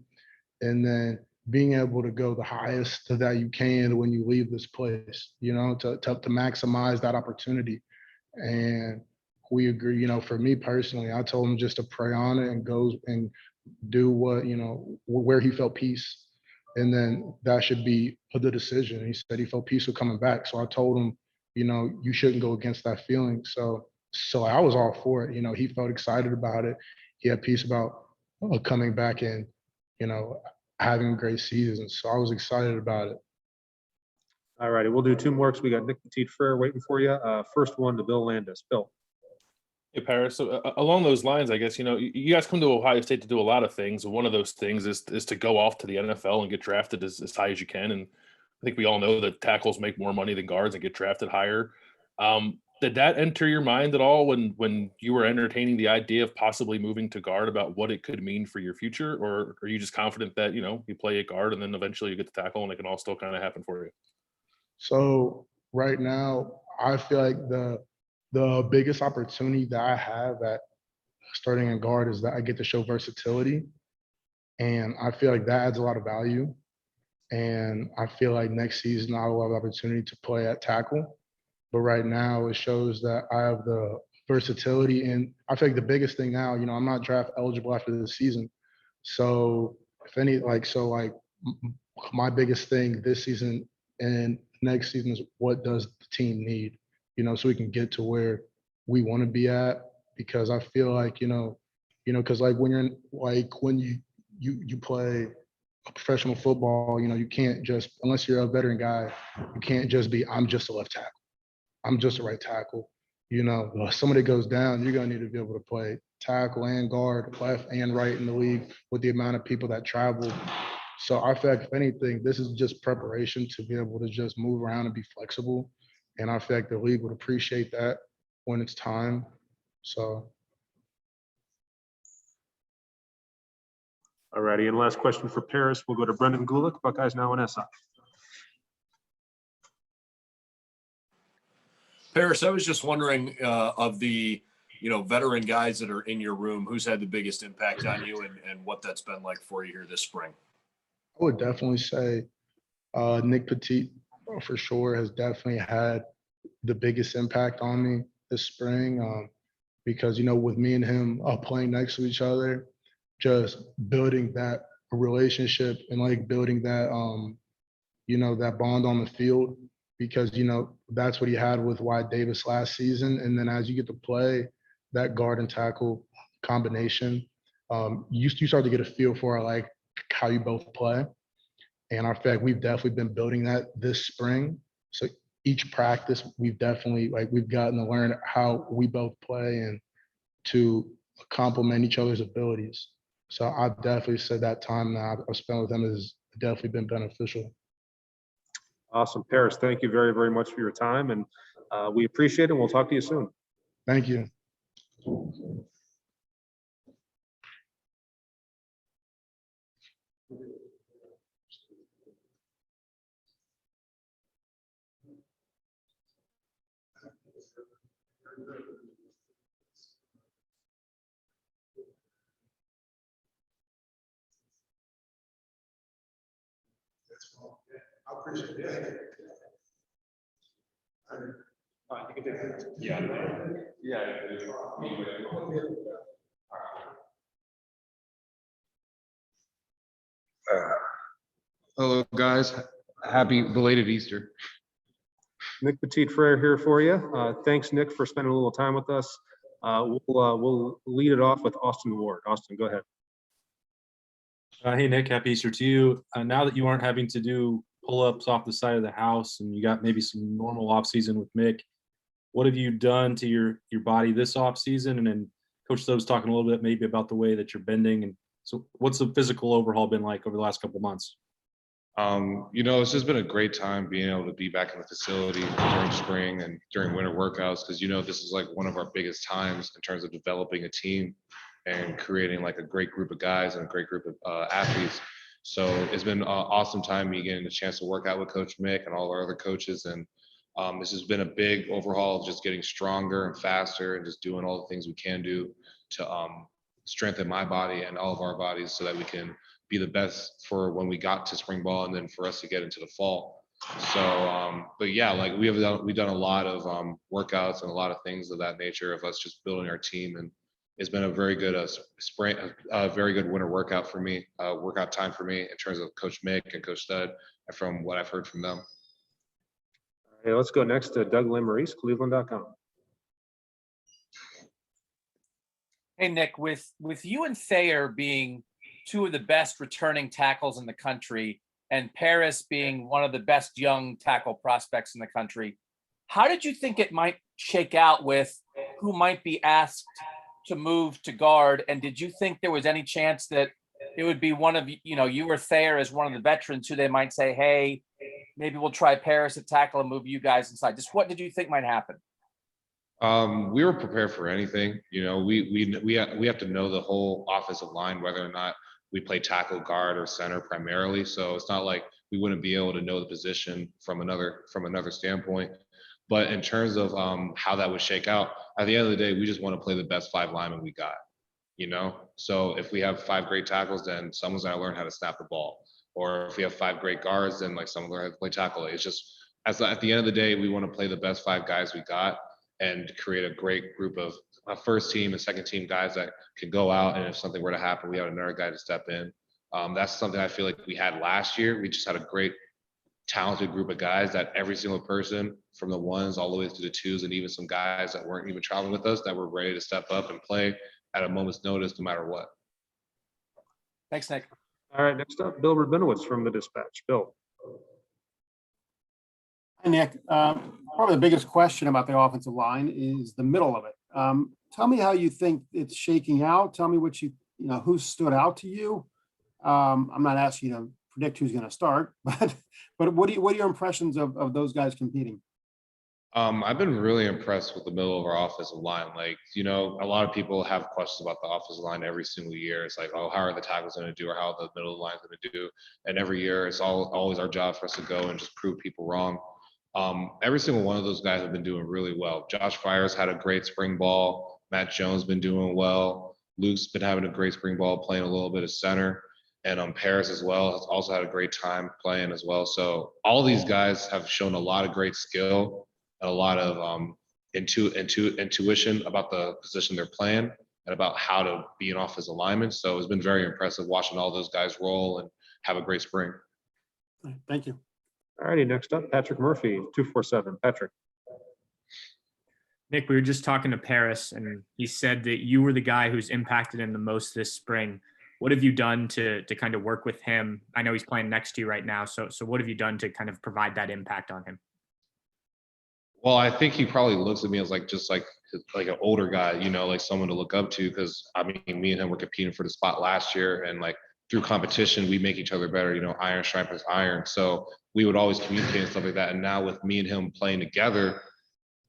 and then being able to go the highest that you can when you leave this place, to maximize that opportunity. And we agree, for me personally, I told him just to pray on it and go and do what, where he felt peace. And then that should be the decision. He said he felt peaceful coming back. So I told him, you shouldn't go against that feeling. So I was all for it. He felt excited about it. He had peace about coming back and, having a great season. So I was excited about it. All righty, we'll do two more because we got Nick Petit-Frere waiting for you. First one to Bill Landis. Bill. Hey, Paris. So along those lines, I guess, you guys come to Ohio State to do a lot of things. One of those things is to go off to the NFL and get drafted as high as you can. And I think we all know that tackles make more money than guards and get drafted higher. Did that enter your mind at all when you were entertaining the idea of possibly moving to guard, about what it could mean for your future? Or are you just confident that, you play a guard and then eventually you get to tackle and it can all still kind of happen for you? So right now, I feel like the biggest opportunity that I have at starting in guard is that I get to show versatility. And I feel like that adds a lot of value. And I feel like next season I will have the opportunity to play at tackle. But right now it shows that I have the versatility. And I feel like the biggest thing now, I'm not draft eligible after this season. So my biggest thing this season and next season is, what does the team need, so we can get to where we want to be at. Because I feel like, because like when you're when you play professional football, you can't just, unless you're a veteran guy, you can't just be, I'm just a left tackle, I'm just a right tackle. If somebody goes down, you're gonna need to be able to play tackle and guard, left and right in the league with the amount of people that travel. So I feel like, if anything, this is just preparation to be able to just move around and be flexible. And I feel like the league would appreciate that when it's time. So. All righty, and last question for Paris. We'll go to Brendan Gulick, Buckeyes Now in SI. Paris, I was just wondering, of the veteran guys that are in your room, who's had the biggest impact on you, and what that's been like for you here this spring? I would definitely say Nick Petit, for sure, has definitely had the biggest impact on me this spring, because with me and him playing next to each other, just building that relationship and like building that that bond on the field, because that's what he had with Wyatt Davis last season. And then as you get to play that guard and tackle combination, you start to get a feel for like how you both play. And I feel like we've definitely been building that this spring. So each practice, we've definitely we've gotten to learn how we both play and to complement each other's abilities. So I definitely said that time that I've spent with him has definitely been beneficial. Awesome. Paris, thank you very, very much for your time, and we appreciate it. We'll talk to you soon. Thank you. I appreciate it. You can take it. Yeah. Hello, guys. Happy belated Easter. Nick Petit-Frere here for you. Thanks, Nick, for spending a little time with us. We'll lead it off with Austin Ward. Austin, go ahead. Hey, Nick, happy Easter to you. Now that you aren't having to do pull-ups off the side of the house and you got maybe some normal off-season with Mick, what have you done to your body this off-season? And then Coach Stowe's talking a little bit maybe about the way that you're bending. And so what's the physical overhaul been like over the last couple of months? It's just been a great time being able to be back in the facility during spring and during winter workouts because, this is like one of our biggest times in terms of developing a team and creating like a great group of guys and a great group of athletes. So it's been an awesome time me getting the chance to work out with Coach Mick and all our other coaches. And this has been a big overhaul of just getting stronger and faster and just doing all the things we can do to strengthen my body and all of our bodies so that we can be the best for when we got to spring ball and then for us to get into the fall. So, but yeah, like we've done a lot of workouts and a lot of things of that nature of us just building our team. And it's been a very good very good winter workout for me, workout time for me in terms of Coach Mick and Coach Stud and from what I've heard from them. Okay, let's go next to Doug Maurice, Cleveland.com. Hey, Nick, with you and Thayer being two of the best returning tackles in the country and Paris being one of the best young tackle prospects in the country, how did you think it might shake out with who might be asked to move to guard? And did you think there was any chance that it would be one of, you or Thayer as one of the veterans who they might say, hey, maybe we'll try Paris at tackle and move you guys inside? Just what did you think might happen? We were prepared for anything. We have to know the whole offensive line, whether or not we play tackle, guard, or center primarily. So it's not like we wouldn't be able to know the position from another standpoint. But in terms of how that would shake out, at the end of the day, we just want to play the best 5 linemen we got. So if we have 5 great tackles, then someone's got to learn how to snap the ball. Or if we have 5 great guards, then like someone learn how to play tackle. It's just at the end of the day, we want to play the best 5 guys we got and create a great group of first team and second team guys that can go out, and if something were to happen, we have another guy to step in. That's something I feel like we had last year. We just had a great talented group of guys that every single person from the 1s all the way to the 2s and even some guys that weren't even traveling with us that were ready to step up and play at a moment's notice no matter what. Thanks, Nick. All right, next up, Bill Rabinowitz from the Dispatch. Bill. Hi, Nick. Probably the biggest question about the offensive line is the middle of it. Tell me how you think it's shaking out. Tell me what who stood out to you. I'm not asking you to predict who's going to start, but what are your impressions of those guys competing? I've been really impressed with the middle of our offensive line. Like, a lot of people have questions about the offensive line every single year. It's like, oh, how are the tackles going to do, or how the middle of the line is going to do? And every year, it's always our job for us to go and just prove people wrong. Every single one of those guys have been doing really well. Josh Fires had a great spring ball. Matt Jones been doing well. Luke's been having a great spring ball, playing a little bit of center. And Paris as well has also had a great time playing as well. So all these guys have shown a lot of great skill and a lot of intuition about the position they're playing and about how to be an offensive lineman. So it's been very impressive watching all those guys roll and have a great spring. Thank you. All righty, next up, Patrick Murphy, 247. Patrick. Nick, we were just talking to Paris, and he said that you were the guy who's impacted him the most this spring. What have you done to kind of work with him? I know he's playing next to you right now. So what have you done to kind of provide that impact on him? Well, I think he probably looks at me as like like an older guy, like someone to look up to. Because I mean, me and him were competing for the spot last year, and like through competition, we make each other better. Iron sharpens iron. So we would always communicate and stuff like that. And now with me and him playing together,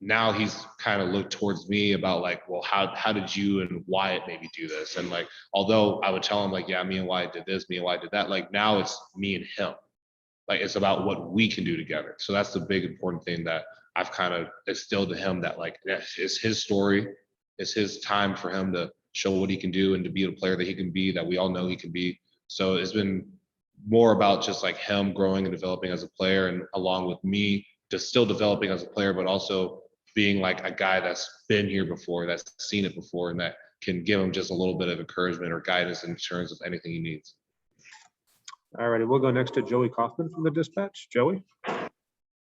now he's kind of looked towards me about like, well, how did you and Wyatt maybe do this? And like, although I would tell him like, yeah, me and Wyatt did this, me and Wyatt did that. Like now it's me and him. Like it's about what we can do together. So that's the big important thing that I've kind of instilled to him, that like it's his story, it's his time for him to show what he can do and to be the player that he can be, that we all know he can be. So it's been more about just like him growing and developing as a player, and along with me just still developing as a player, but also being like a guy that's been here before, that's seen it before, and that can give him just a little bit of encouragement or guidance in terms of anything he needs. All righty, we'll go next to Joey Kaufman from the Dispatch. Joey?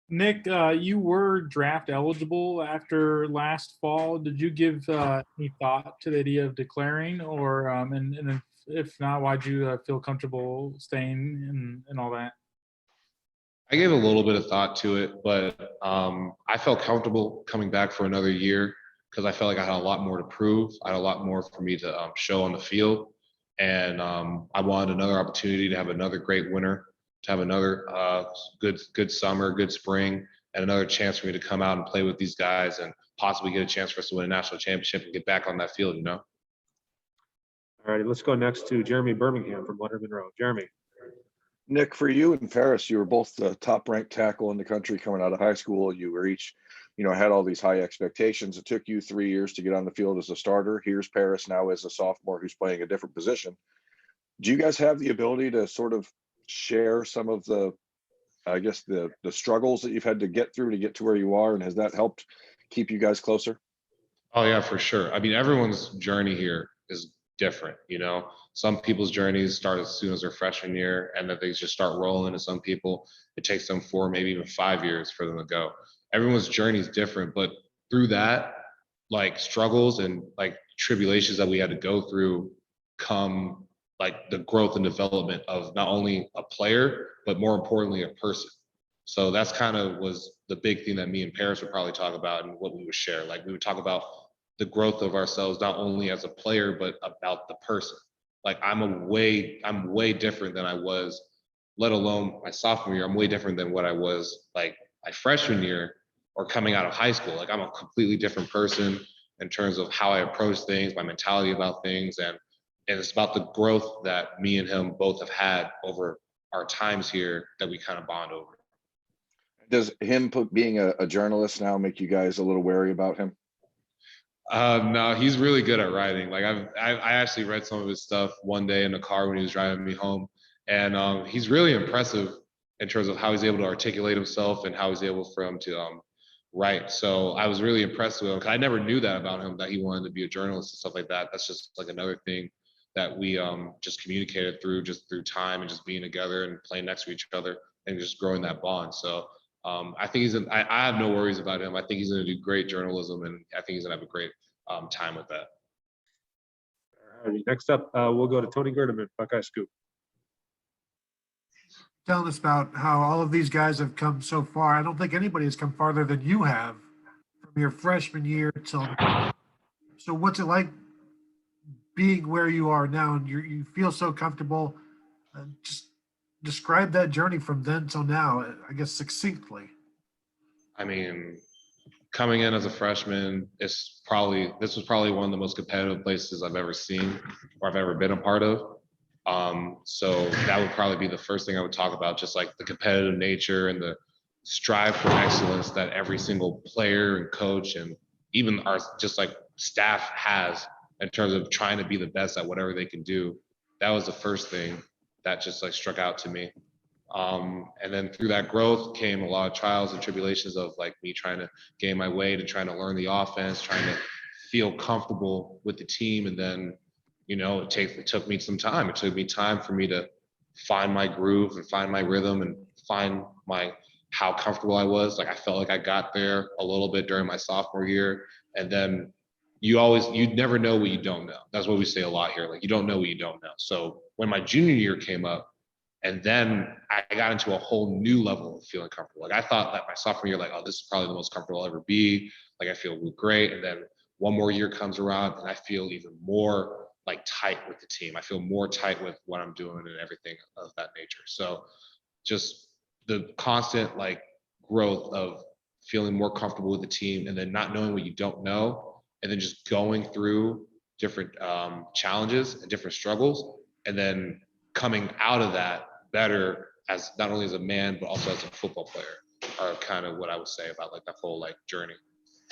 Nick, you were draft eligible after last fall. Did you give any thought to the idea of declaring, or and if not, why'd you feel comfortable staying and all that? I gave a little bit of thought to it, but I felt comfortable coming back for another year because I felt like I had a lot more to prove. I had a lot more for me to show on the field. And I wanted another opportunity to have another great winter, to have another good summer, good spring, and another chance for me to come out and play with these guys and possibly get a chance for us to win a national championship and get back on that field, All righty, let's go next to Jeremy Birmingham from Leonard Monroe. Jeremy. Nick, for you and Ferris, you were both the top-ranked tackle in the country coming out of high school. You were each, had all these high expectations. It took you 3 years to get on the field as a starter. Here's Paris now as a sophomore who's playing a different position. Do you guys have the ability to sort of share some of the, I guess, the struggles that you've had to get through to get to where you are, and has that helped keep you guys closer? Oh yeah, for sure. I mean, everyone's journey here is different. Some people's journeys start as soon as their freshman year and then they just start rolling. And some people, it takes them 4, maybe even 5 years for them to go. Everyone's journey is different, but through that, like struggles and like tribulations that we had to go through come like the growth and development of not only a player, but more importantly, a person. So that's kind of was the big thing that me and Paris would probably talk about and what we would share. Like we would talk about the growth of ourselves, not only as a player, but about the person. Like I'm way different than I was, let alone my sophomore year. I'm way different than what I was like my freshman year or coming out of high school. Like I'm a completely different person in terms of how I approach things, my mentality about things. And it's about the growth that me and him both have had over our times here that we kind of bond over. Does him being a journalist now make you guys a little wary about him? No, he's really good at writing. Like I actually read some of his stuff one day in the car when he was driving me home, and he's really impressive in terms of how he's able to articulate himself and how he's able for him to write. So I was really impressed with him because I never knew that about him, that he wanted to be a journalist and stuff like that. That's just like another thing that we just communicated through time and just being together and playing next to each other and just growing that bond. So I think I have no worries about him. I think he's going to do great journalism, and I think he's going to have a great time with that. All right, next up, we'll go to Tony Gerdeman, Buckeye Scoop. Telling us about how all of these guys have come so far. I don't think anybody has come farther than you have from your freshman year till now. So what's it like being where you are now, and you feel so comfortable? Just describe that journey from then till now, I guess, succinctly. I mean, coming in as a freshman, this was probably one of the most competitive places I've ever seen or I've ever been a part of. So that would probably be the first thing I would talk about, just like the competitive nature and the strive for excellence that every single player and coach and even our just like staff has in terms of trying to be the best at whatever they can do. That was the first thing that just like struck out to me. And then through that growth came a lot of trials and tribulations of like me trying to gain my weight and trying to learn the offense, trying to feel comfortable with the team. And then, it took me some time. It took me time for me to find my groove and find my rhythm and find how comfortable I was. Like I felt like I got there a little bit during my sophomore year. And then you never know what you don't know. That's what we say a lot here. Like you don't know what you don't know. So when my junior year came up, And then I got into a whole new level of feeling comfortable. Like I thought that my sophomore year, like, oh, this is probably the most comfortable I'll ever be. Like I feel great. And then one more year comes around and I feel even more like tight with the team. I feel more tight with what I'm doing and everything of that nature. So just the constant like growth of feeling more comfortable with the team and then not knowing what you don't know and then just going through different challenges and different struggles and then coming out of that better as not only as a man but also as a football player are kind of what I would say about like that whole like journey.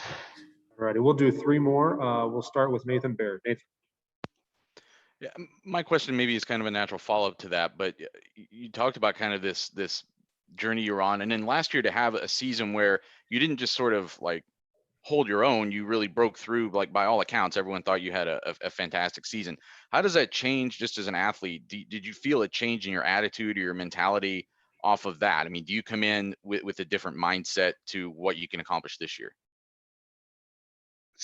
All righty, we'll do 3 more. We'll start with Nathan Baird. Nathan. Yeah, my question maybe is kind of a natural follow-up to that, but you talked about kind of this journey you're on, and then last year to have a season where you didn't just sort of like hold your own, you really broke through. Like by all accounts, everyone thought you had a fantastic season. How does that change just as an athlete? Did you feel a change in your attitude or your mentality off of that? I mean, do you come in with a different mindset to what you can accomplish this year?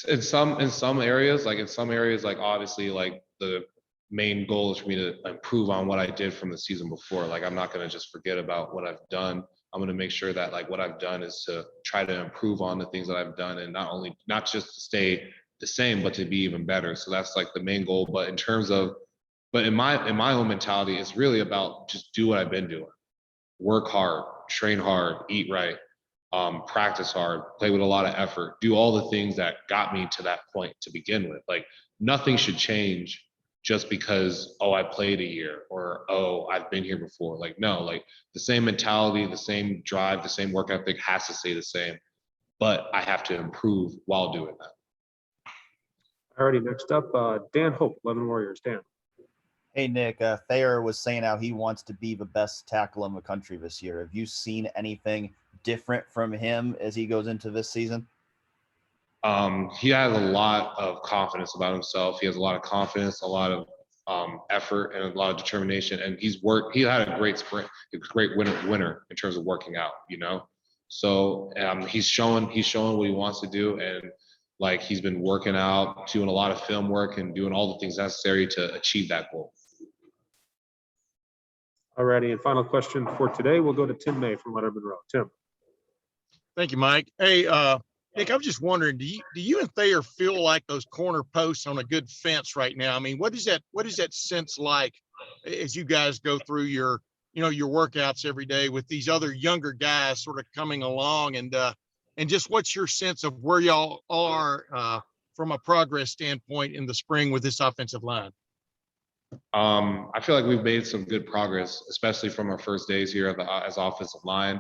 In some areas, like obviously like the main goal is for me to improve on what I did from the season before. Like I'm not going to just forget about what I've done. I'm going to make sure that like what I've done is to try to improve on the things that I've done and not just to stay the same, but to be even better. So that's like the main goal. But in my own mentality, it's really about just do what I've been doing. Work hard, train hard, eat right, practice hard, play with a lot of effort, do all the things that got me to that point to begin with. Like nothing should change just because, oh, I played a year or, oh, I've been here before. Like, no, like the same mentality, the same drive, the same work ethic has to stay the same, but I have to improve while doing that. All righty, next up, Dan Hope, 11 Warriors. Dan. Hey, Nick, Thayer was saying how he wants to be the best tackle in the country this year. Have you seen anything different from him as he goes into this season? He has a lot of confidence about himself. He has a lot of confidence, a lot of effort, and a lot of determination. And he had a great sprint, a great winner in terms of working out, you know? So he's showing what he wants to do. And like, he's been working out, doing a lot of film work and doing all the things necessary to achieve that goal. All righty, and final question for today, we'll go to Tim May from Leonard Monroe. Tim. Thank you, Mike. Hey, Nick, I was just wondering, do you and Thayer feel like those corner posts on a good fence right now? I mean, what is that sense like as you guys go through your workouts every day with these other younger guys sort of coming along, and just what's your sense of where y'all are from a progress standpoint in the spring with this offensive line? I feel like we've made some good progress, especially from our first days here as offensive line.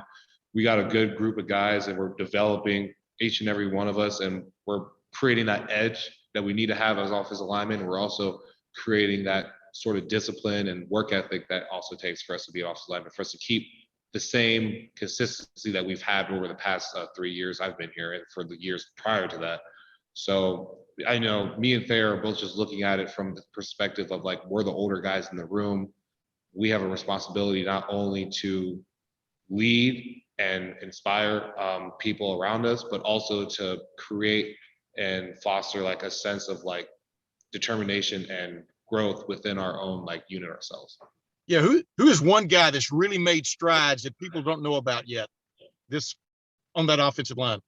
We got a good group of guys and we're developing each and every one of us, and we're creating that edge that we need to have as offensive linemen. We're also creating that sort of discipline and work ethic that also takes for us to be offensive linemen, for us to keep the same consistency that we've had over the past 3 years I've been here and for the years prior to that. So I know me and Thayer are both just looking at it from the perspective of like, we're the older guys in the room. We have a responsibility not only to lead and inspire people around us, but also to create and foster like a sense of like determination and growth within our own like unit ourselves. Yeah, who is one guy that's really made strides that people don't know about yet on that offensive line?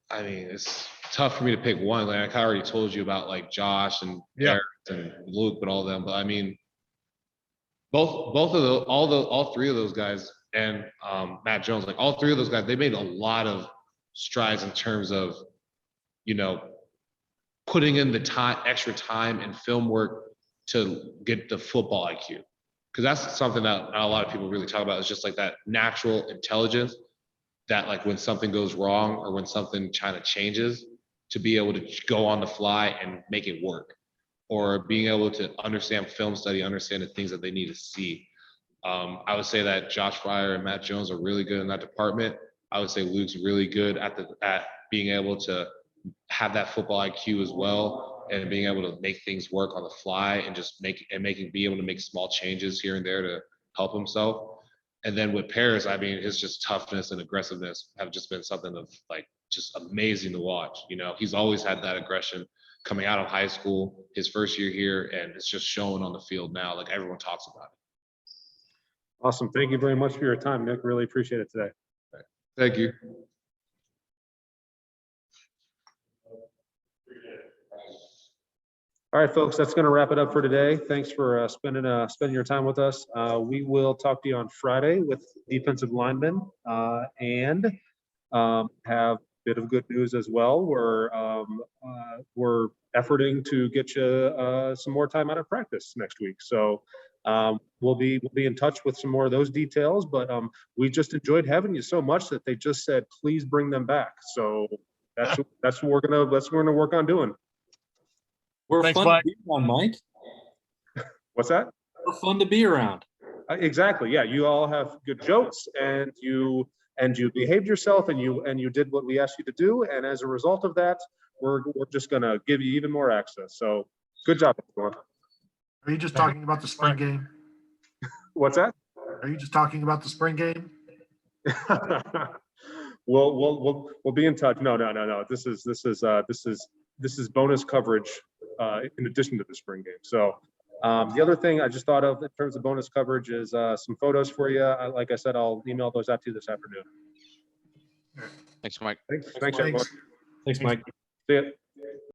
I mean, it's tough for me to pick one. Like I already told you about like Josh and Eric and Luke and all of them, but I mean, all three of those guys and Matt Jones, like all three of those guys, they made a lot of strides in terms of, putting in the extra time and film work to get the football IQ. Because that's something that not a lot of people really talk about, is just like that natural intelligence that like when something goes wrong or when something kind of changes, to be able to go on the fly and make it work, or being able to understand film study, understand the things that they need to see. I would say that Josh Fryer and Matt Jones are really good in that department. I would say Luke's really good at being able to have that football IQ as well, and being able to make things work on the fly and just be able to make small changes here and there to help himself. And then with Paris, I mean, his just toughness and aggressiveness have just been something of like just amazing to watch. He's always had that aggression coming out of high school, his first year here, and it's just showing on the field now. Like everyone talks about it. Awesome. Thank you very much for your time, Nick. Really appreciate it today. Thank you. All right, folks, that's going to wrap it up for today. Thanks for spending your time with us. We will talk to you on Friday with defensive linemen and have a bit of good news as well. We're efforting to get you some more time out of practice next week. So we'll be in touch with some more of those details. But we just enjoyed having you so much that they just said, please bring them back. So that's what we're gonna work on doing. We're Thanks, fun Mike. to be around, Mike. What's that? We're fun to be around. Exactly. Yeah, you all have good jokes, and you behaved yourself, and you did what we asked you to do, and as a result of that, we're just gonna give you even more access. So good job, everyone. Are you just talking about the spring game? What's that? Are you just talking about the spring game? We'll be in touch. No. This is bonus coverage in addition to the spring game. So the other thing I just thought of in terms of bonus coverage is some photos for you. Like I said, I'll email those out to you this afternoon. Thanks, Mike. Thanks everyone. Thanks, Mike. See ya.